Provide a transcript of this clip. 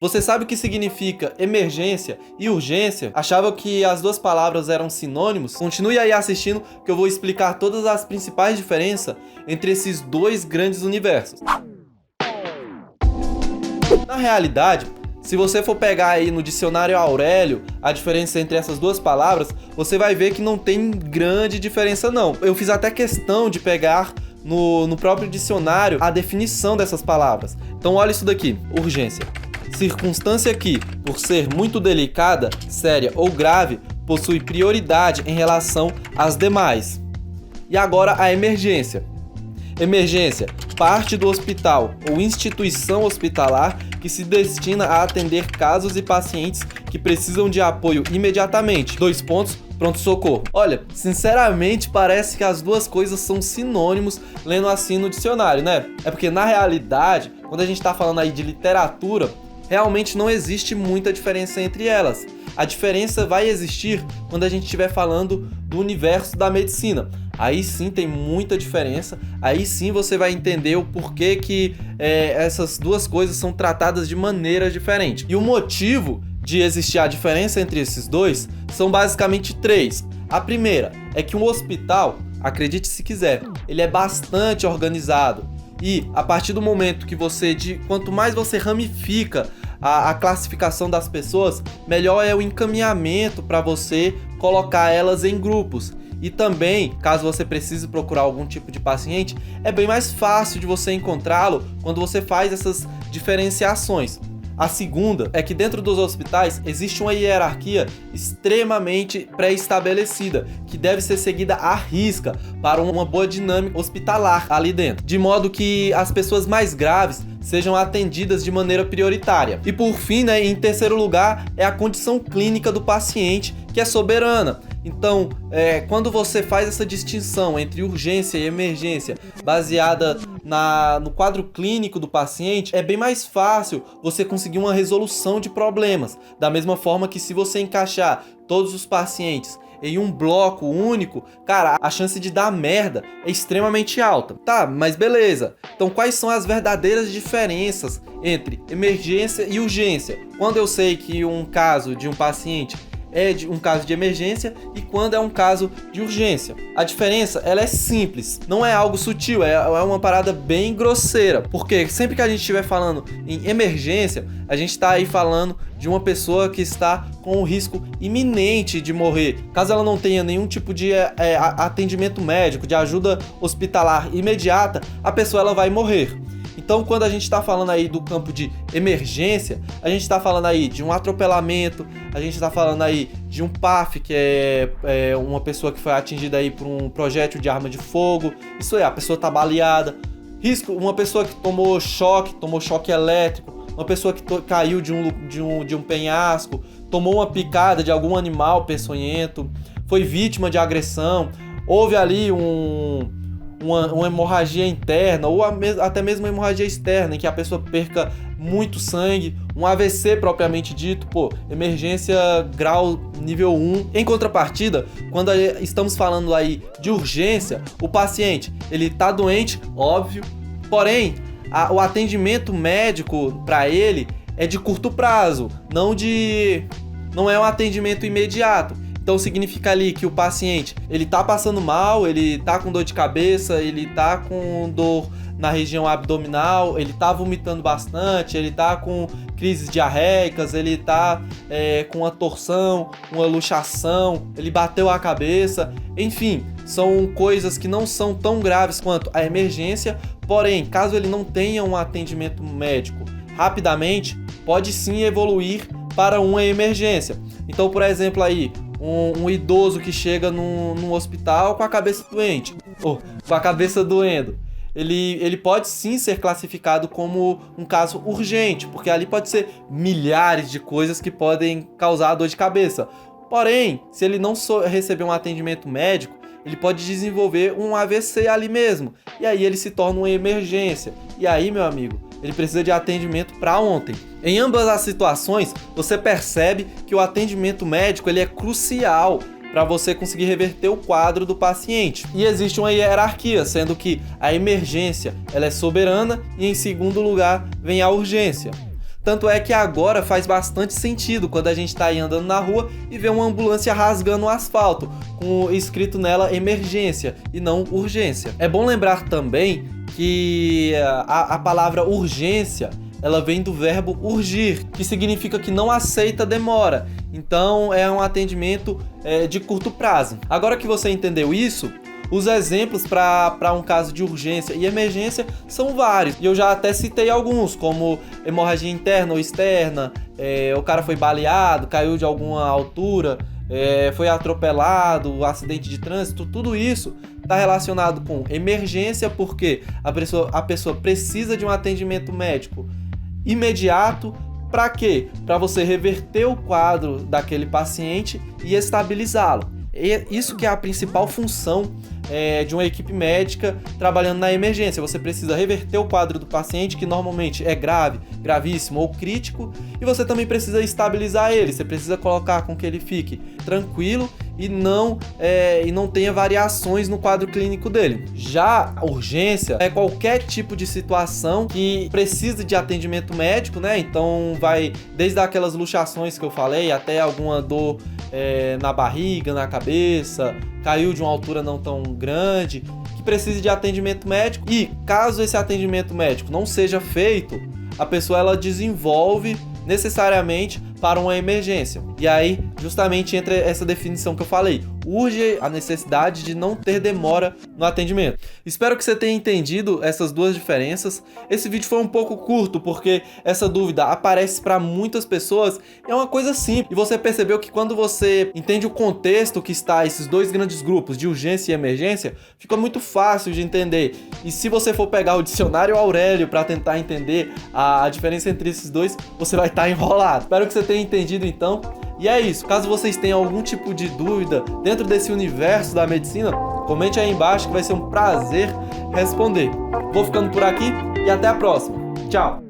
Você sabe o que significa emergência e urgência? Achava que as duas palavras eram sinônimos? Continue aí assistindo que eu vou explicar todas as principais diferenças entre esses dois grandes universos. Na realidade, se você for pegar aí no dicionário Aurélio a diferença entre essas duas palavras, você vai ver que não tem grande diferença não. Eu fiz até questão de pegar no próprio dicionário a definição dessas palavras. Então olha isso daqui, urgência. Circunstância que, por ser muito delicada, séria ou grave, possui prioridade em relação às demais. E agora a emergência. Emergência, parte do hospital ou instituição hospitalar que se destina a atender casos e pacientes que precisam de apoio imediatamente. Pronto-socorro. Olha, sinceramente parece que as duas coisas são sinônimos lendo assim no dicionário, né? É porque na realidade, quando a gente tá falando aí de literatura, realmente não existe muita diferença entre elas. A diferença vai existir quando a gente estiver falando do universo da medicina. Aí sim tem muita diferença, aí sim você vai entender o porquê que essas duas coisas são tratadas de maneira diferente. E o motivo de existir a diferença entre esses dois são basicamente três. A primeira é que um hospital, acredite se quiser, ele é bastante organizado. E a partir do momento que quanto mais você ramifica a classificação das pessoas, melhor é o encaminhamento para você colocar elas em grupos. E também, caso você precise procurar algum tipo de paciente, é bem mais fácil de você encontrá-lo quando você faz essas diferenciações. A segunda é que dentro dos hospitais existe uma hierarquia extremamente pré-estabelecida, que deve ser seguida à risca para uma boa dinâmica hospitalar ali dentro, de modo que as pessoas mais graves sejam atendidas de maneira prioritária. E por fim, em terceiro lugar, é a condição clínica do paciente, que é soberana. Então, quando você faz essa distinção entre urgência e emergência baseada no quadro clínico do paciente, é bem mais fácil você conseguir uma resolução de problemas. Da mesma forma que se você encaixar todos os pacientes em um bloco único, cara, a chance de dar merda é extremamente alta. Tá, mas beleza. Então quais são as verdadeiras diferenças entre emergência e urgência? Quando eu sei que um caso de um paciente é um caso de emergência e quando é um caso de urgência. A diferença, ela é simples, não é algo sutil, é uma parada bem grosseira, porque sempre que a gente estiver falando em emergência, a gente está aí falando de uma pessoa que está com o risco iminente de morrer. Caso ela não tenha nenhum tipo de atendimento médico, de ajuda hospitalar imediata, a pessoa ela vai morrer. Então, quando a gente está falando aí do campo de emergência, a gente está falando aí de um atropelamento, a gente está falando aí de um PAF, que é uma pessoa que foi atingida aí por um projétil de arma de fogo. Isso é, a pessoa está baleada. Risco, uma pessoa que tomou choque elétrico, uma pessoa que caiu de um penhasco, tomou uma picada de algum animal peçonhento, foi vítima de agressão, houve ali uma hemorragia interna ou até mesmo uma hemorragia externa, em que a pessoa perca muito sangue, um AVC propriamente dito, emergência grau nível 1. Em contrapartida, quando estamos falando aí de urgência, o paciente, ele tá doente, óbvio, porém, o atendimento médico para ele é de curto prazo, não é um atendimento imediato. Então significa ali que o paciente, ele tá passando mal, ele tá com dor de cabeça, ele tá com dor na região abdominal, ele tá vomitando bastante, ele tá com crises diarreicas, ele tá com uma torção, uma luxação, ele bateu a cabeça, enfim, são coisas que não são tão graves quanto a emergência, porém, caso ele não tenha um atendimento médico rapidamente, pode sim evoluir para uma emergência. Então, por exemplo aí, um idoso que chega num hospital com a cabeça doente, ou com a cabeça doendo, ele pode sim ser classificado como um caso urgente, porque ali pode ser milhares de coisas que podem causar dor de cabeça. Porém, se ele não receber um atendimento médico, ele pode desenvolver um AVC ali mesmo, e aí ele se torna uma emergência. E aí, meu amigo, ele precisa de atendimento para ontem. Em ambas as situações, você percebe que o atendimento médico ele é crucial para você conseguir reverter o quadro do paciente. E existe uma hierarquia, sendo que a emergência ela é soberana e em segundo lugar vem a urgência. Tanto é que agora faz bastante sentido quando a gente tá aí andando na rua e vê uma ambulância rasgando o asfalto, com escrito nela emergência e não urgência. É bom lembrar também que a palavra urgência, ela vem do verbo urgir, que significa que não aceita demora. Então é um atendimento de curto prazo. Agora que você entendeu isso, os exemplos para um caso de urgência e emergência são vários. E eu já até citei alguns, como hemorragia interna ou externa, o cara foi baleado, caiu de alguma altura, foi atropelado, acidente de trânsito, tudo isso está relacionado com emergência, porque a pessoa precisa de um atendimento médico imediato. Para quê? Para você reverter o quadro daquele paciente e estabilizá-lo. Isso que é a principal função de uma equipe médica trabalhando na emergência. Você precisa reverter o quadro do paciente, que normalmente é grave, gravíssimo ou crítico, e você também precisa estabilizar ele. Você precisa colocar com que ele fique tranquilo e não tenha variações no quadro clínico dele. Já a urgência é qualquer tipo de situação que precisa de atendimento médico, né? Então vai desde aquelas luxações que eu falei até alguma dor na barriga, na cabeça, caiu de uma altura não tão grande, que precise de atendimento médico. E caso esse atendimento médico não seja feito, a pessoa ela desenvolve necessariamente para uma emergência. E aí, justamente entra essa definição que eu falei. Urge a necessidade de não ter demora no atendimento. Espero que você tenha entendido essas duas diferenças. Esse vídeo foi um pouco curto, porque essa dúvida aparece para muitas pessoas. É uma coisa simples. E você percebeu que quando você entende o contexto que está esses dois grandes grupos, de urgência e emergência, fica muito fácil de entender. E se você for pegar o dicionário Aurélio para tentar entender a diferença entre esses dois, você vai estar enrolado. Espero que você tenha entendido então. E é isso, caso vocês tenham algum tipo de dúvida dentro desse universo da medicina, comente aí embaixo que vai ser um prazer responder. Vou ficando por aqui e até a próxima. Tchau!